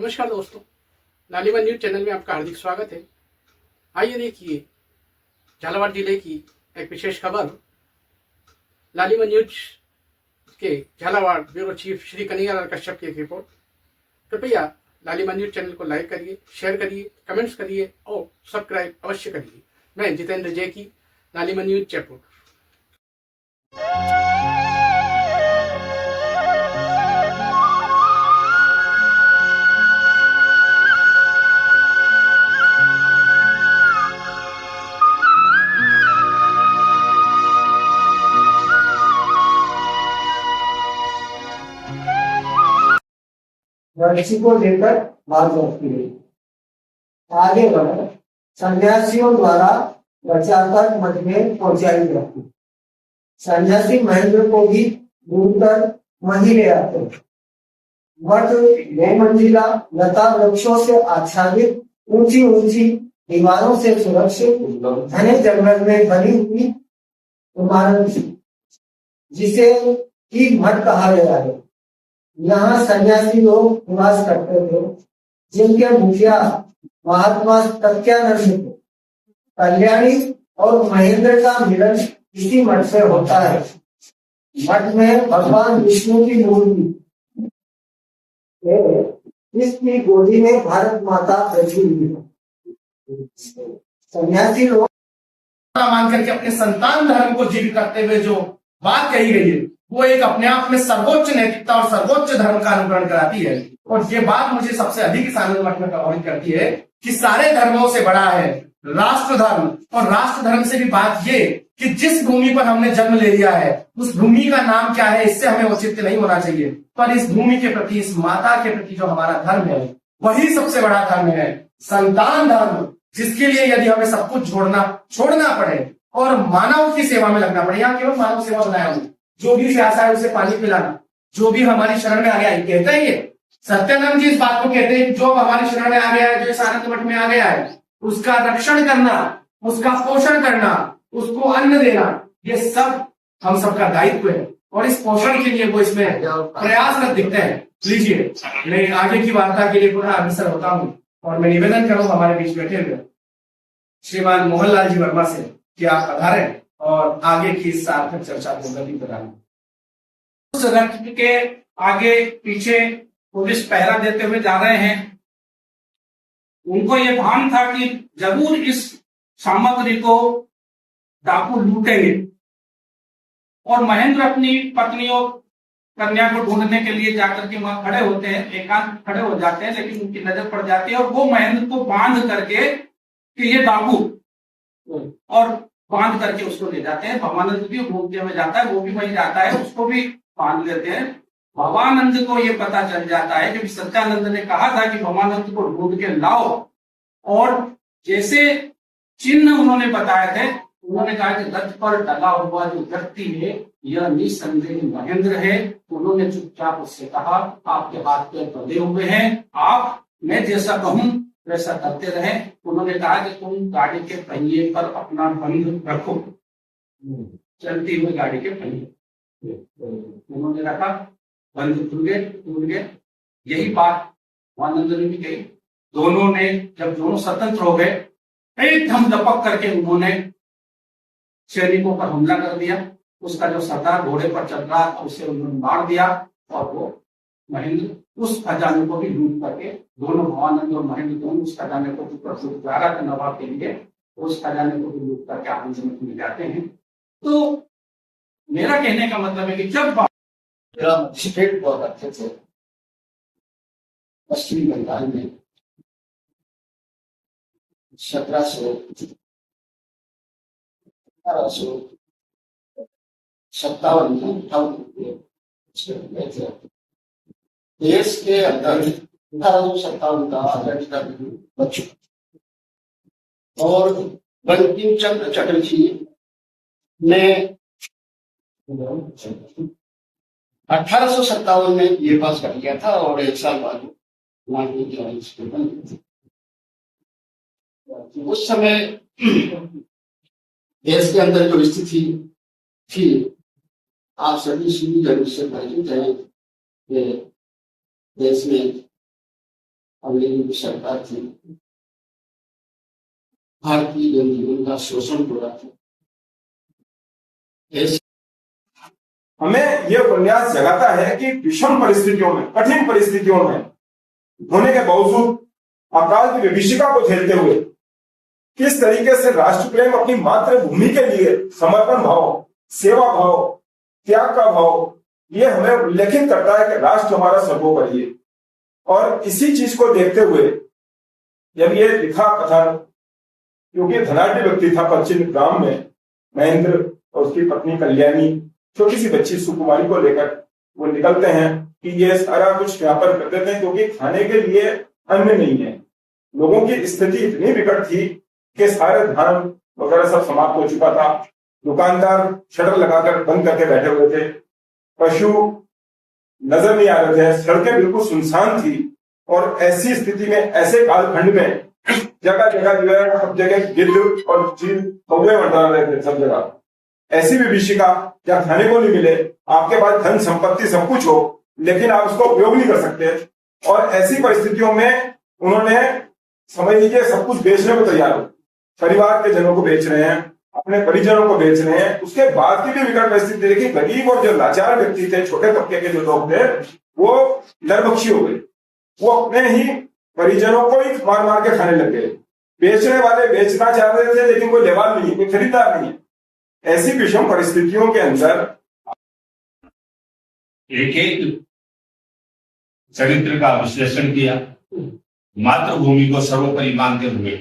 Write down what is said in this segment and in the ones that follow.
नमस्कार दोस्तों, लालिमा न्यूज चैनल में आपका हार्दिक स्वागत है। आइए देखिए झालावाड़ जिले की एक विशेष खबर। लालिमा न्यूज के झालावाड़ ब्यूरो चीफ श्री कन्हैयालाल कश्यप की एक रिपोर्ट। कृपया लालिमा न्यूज चैनल को लाइक करिए, शेयर करिए, कमेंट्स करिए और सब्सक्राइब अवश्य करिए। मैं जितेंद्र जय की, लालिमा न्यूज जयपुर। ऋषि को लेकर बात होती है। आगे बढ़ सन्यासियों द्वारा बचाकर मठ में पहुंचाई जाती। सन्यासी महेंद्र को भी ढूंढकर वहीं ले आते। मठ 2 मंजिला लता वृक्षों से आच्छादित ऊंची ऊंची दीवारों से सुरक्षित घने जंगल में बनी हुई इमारत थी, जिसे की मठ कहा गया है। यहाँ सन्यासी लोग निवास करते थे, जिनके मुखिया महात्मा सत्यानंद थे। कल्याणी और महेंद्र का मिलन इसी मठ से होता है। मठ में भगवान विष्णु की मूर्ति, इसकी गोदी में भारत माता बैठी हुई है। सन्यासी लोग मान करके अपने संतान धर्म को जीवित करते हुए जो बात कही गई है, वो एक अपने आप में सर्वोच्च नैतिकता और सर्वोच्च धर्म का अनुकरण कराती है। और ये बात मुझे सबसे अधिक इस आनंद मठ में प्रभावित करती है कि सारे धर्मों से बड़ा है राष्ट्र धर्म। और राष्ट्र धर्म से भी बात ये कि जिस भूमि पर हमने जन्म ले लिया है, उस भूमि का नाम क्या है, इससे हमें औचित्य नहीं होना चाहिए। पर इस भूमि के प्रति, इस माता के प्रति जो हमारा धर्म है, वही सबसे बड़ा धर्म है, संतान धर्म, जिसके लिए यदि हमें सब कुछ छोड़ना पड़े और मानव की सेवा में लगना पड़े। यहाँ केवल मानव सेवा बनाया हूं, जो भी प्यासा है उसे पानी पिलाना, जो भी हमारी शरण में आ गया है, कहते हैं ये सत्यानंद जी इस बात को कहते हैं, जो हमारी शरण में आ गया है, जो इस आनंद मठ में आ गया है, उसका रक्षण करना, उसका पोषण करना, उसको अन्न देना, ये सब हम सबका दायित्व है। और इस पोषण के लिए वो इसमें प्रयासरत दिखते हैं। लीजिए, मैं आगे की वार्ता के लिए पुनः अग्रसर होता हूँ और मैं निवेदन करूँ हमारे बीच बैठे हुए श्रीमान मोहनलाल जी वर्मा से कि आप पधारें और आगे की सार्थक चर्चा को गति प्रदान। उस रथ के आगे पीछे पुलिस पहरा देते हुए जा रहे हैं। उनको ये भान था कि जरूर इस सामग्री को डाकू लूटेंगे। और महेंद्र अपनी पत्नियों कन्या को ढूंढने के लिए जाकर के वहां खड़े होते हैं, एकांत खड़े हो जाते हैं, लेकिन उनकी नजर पड़ जाती है और वो महेंद्र को बांध करके कि ये डाकू, और बांध करके उसको ले जाते हैं। भवानंद भी घूमते हुए जाता है, वो भी वहीं जाता है, उसको भी बांध लेते हैं। भवानंद को ये पता चल जाता है कि सत्यानंद ने कहा था कि भवानंद को ढूंढ के लाओ, और जैसे चिन्ह उन्होंने बताए थे, उन्होंने कहा कि रथ पर डला हुआ जो व्यक्ति है यह निसंदेह महेंद्र है। उन्होंने चुपचाप उससे कहा, आपके हाथ पैर बंधे हुए हैं, आप मैं जैसा कहूं वैसा करते रहे। उन्होंने कहा कि तुम गाड़ी के पहिए पर अपना बंध रखो, चलती हुई गाड़ी के पहिए उन्होंने रखा, बंध खुल गए। यही बात आनंद ने भी कही। दोनों ने जब दोनों स्वतंत्र हो गए, एकदम दपक करके उन्होंने सैनिकों पर हमला कर दिया। उसका जो सरदार घोड़े पर चल रहा था उसे उन्होंने मार दिया, और वो महेंद्र उस खजाने को भी लूट करके, दोनों भवानंद और महेंद्र दोनों उस खजाने को जा रहा था नवाब के लिए, उस खजाने को भी लूट करके आनंद मठ में जाते हैं। तो मेरा कहने का मतलब है कि जब बहुत अच्छे से पश्चिमी बंगाल में 1757 देश के अंदर 1857 का आजादी का बच्चों और बंकिम चंद्र चटर्जी ने 1857 में ये पास कर लिया था, और 1 साल बाद उस समय देश के अंदर जो स्थिति थी, आप सभी सुनी जरूर से परिचित हैं कि देश में अंग्रेजों की सरकार थी, भारतीय जनजीवन का शोषण हो रहा था। ऐसे हमें यह उपन्यास जगाता है कि विषम परिस्थितियों में, कठिन परिस्थितियों में होने के बावजूद अकाल की विभीषिका को झेलते हुए किस तरीके से राष्ट्र प्रेम अपनी मातृभूमि के लिए समर्पण भाव, सेवा भाव, त्याग का भाव, ये हमें उल्लेखित करता है कि राष्ट्र हमारा सर्वोपरि है। और इसी चीज को देखते हुए जब ये लिखा कथन, क्योंकि धनाढ़ व्यक्ति था, पश्चिम ग्राम में महेंद्र और उसकी पत्नी कल्याणी छोटी सी बच्ची सुकुमारी को लेकर वो निकलते हैं कि ये सारा कुछ यहाँ पर कर देते हैं, क्योंकि खाने के लिए अन्न नहीं है। लोगों की स्थिति इतनी विकट थी कि सारे धर्म वगैरह सब समाप्त हो चुका था। दुकानदार शटर लगाकर बंद करके बैठे हुए थे, पशु नजर नहीं आ रहे थे, सड़कें बिल्कुल सुनसान थी। और ऐसी स्थिति में, ऐसे कालखंड में जगह जगह जो है, सब जगह गिद्ध और चील कौवे मंडरा रहे थे सब जगह। ऐसी विभीषिका जहाँ खाने को नहीं मिले, आपके पास धन संपत्ति सब कुछ हो, लेकिन आप उसका उपयोग नहीं कर सकते। और ऐसी परिस्थितियों में उन्होंने समझ लीजिए सब कुछ बेचने को तैयार हो, परिवार के जनों को बेच रहे हैं, अपने परिजनों को बेच रहे हैं। उसके बाद की भी विकट परिस्थिति देखी, गरीब और जो लाचार व्यक्ति थे, छोटे तबके के जो लोग थे, वो नरभक्षी हो गए। वो अपने ही परिजनों को ही मार मार के खाने लग गए। बेचने वाले बेचना चाह रहे थे, लेकिन कोई लेवाल नहीं, कोई खरीदार नहीं है। ऐसी विषम परिस्थितियों के अंदर एक एक चरित्र का विश्लेषण किया, मातृभूमि को सर्वोपरि मानते हुए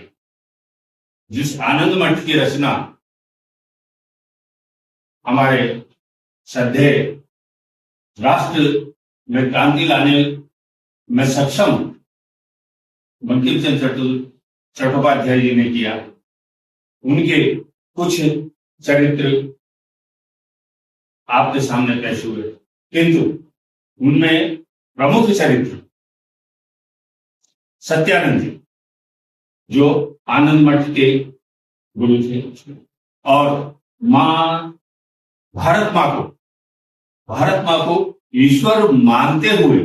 जिस आनंद मठ की रचना हमारे श्रद्धेय राष्ट्र में क्रांति लाने में सक्षम बंकिम चंद्र चट्टोपाध्याय जी ने किया, उनके कुछ चरित्र आपके सामने पेश हुए, किंतु उनमें प्रमुख चरित्र सत्यानंद जी, जो आनंद मठ के गुरु थे, और भारत माँ को ईश्वर मानते हुए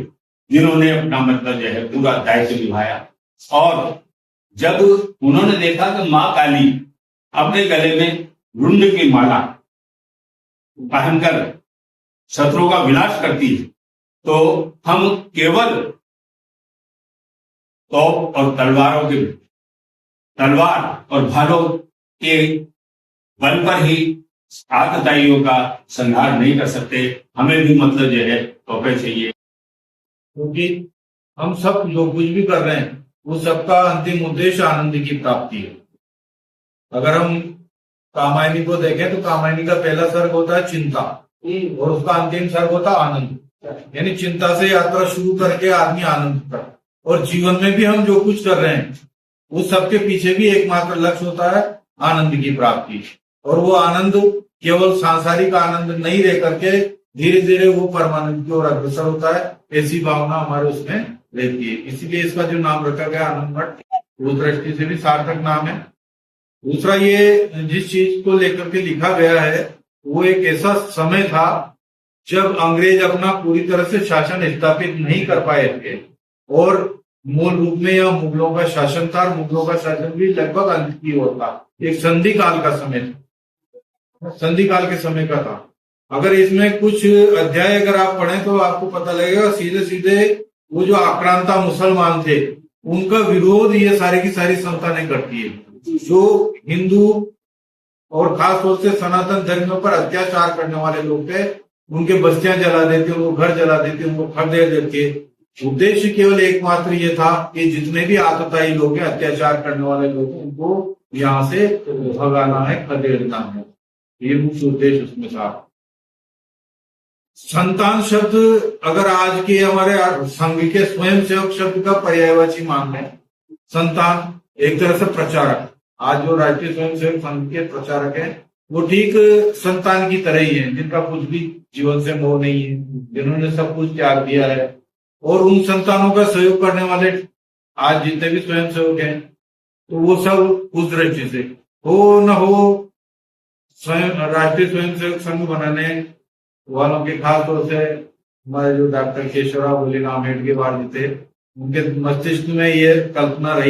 जिन्होंने अपना मतलब जो है पूरा दायित्व निभाया। और जब उन्होंने देखा कि माँ काली अपने गले में रुंड की माला पहनकर शत्रुओं का विनाश करती है, तो हम केवल तोप और तलवार और भालों के बल पर ही आतताइयों का संहार नहीं कर सकते। हमें भी मतलब जो है तोपे चाहिए, क्योंकि हम सब जो कुछ भी कर रहे हैं वो सबका अंतिम उद्देश्य आनंद की प्राप्ति है। अगर हम कामायनी को देखें तो कामायनी का पहला सर्ग होता है चिंता, और उसका अंतिम सर्ग होता है आनंद। यानी चिंता से यात्रा शुरू करके आदमी आनंद तक। और जीवन में भी हम जो कुछ कर रहे हैं उस सबके पीछे भी एकमात्र लक्ष्य होता है आनंद की प्राप्ति। और वो आनंद केवल सांसारिक आनंद नहीं रह करके धीरे धीरे वो परमानंद की ओर अग्रसर होता है, ऐसी भावना हमारे उसमें रहती है। इसीलिए इसका जो नाम रखा गया आनंद मठ, वो दृष्टि से भी सार्थक नाम है। दूसरा, ये जिस चीज को लेकर के लिखा गया है वो एक ऐसा समय था जब अंग्रेज अपना पूरी तरह से शासन स्थापित नहीं कर पाए थे, और मूल रूप में यह मुगलों का शासन था। मुगलों का शासन भी लगभग अंत की ओर था, एक संधि काल का समय था, संधि काल के समय का था। अगर इसमें कुछ अध्याय अगर आप पढ़ें तो आपको पता लगेगा सीधे सीधे वो जो आक्रांता मुसलमान थे उनका विरोध ये सारी की सारी संस्थानें करती है। जो हिंदू और खास तौर से सनातन धर्म पर अत्याचार करने वाले लोग थे, उनके बस्तियां जला देते, उनको घर जला देते, उनको खदेड़ देते। उद्देश्य केवल एकमात्र ये था कि जितने भी आतताई लोग हैं, अत्याचार करने वाले लोग हैं, उनको यहाँ से भगाना है, खदेड़ना है। ये मुख्य उद्देश्य उसमें था। संतान शब्द अगर आज के हमारे संघ के स्वयंसेवक शब्द का पर्यायवाची मान लें, संतान एक तरह से प्रचारक। आज जो राष्ट्रीय स्वयंसेवक संघ के प्रचारक हैं वो ठीक संतान की तरह ही हैं, जिनका कुछ भी जीवन से मोह नहीं है, जिन्होंने सब कुछ त्याग दिया है। और उन संतानों का सहयोग करने वाले आज जितने भी स्वयंसेवक हैं तो वो सब उस दृष्टि से हो न हो राष्ट्रीय स्वयंसेवक संघ बनाने वालों के खास तौर से हमारे जो डॉक्टर केशवराव बोले नाम हेडगेवार जी थे, उनके मस्तिष्क में ये कल्पना रही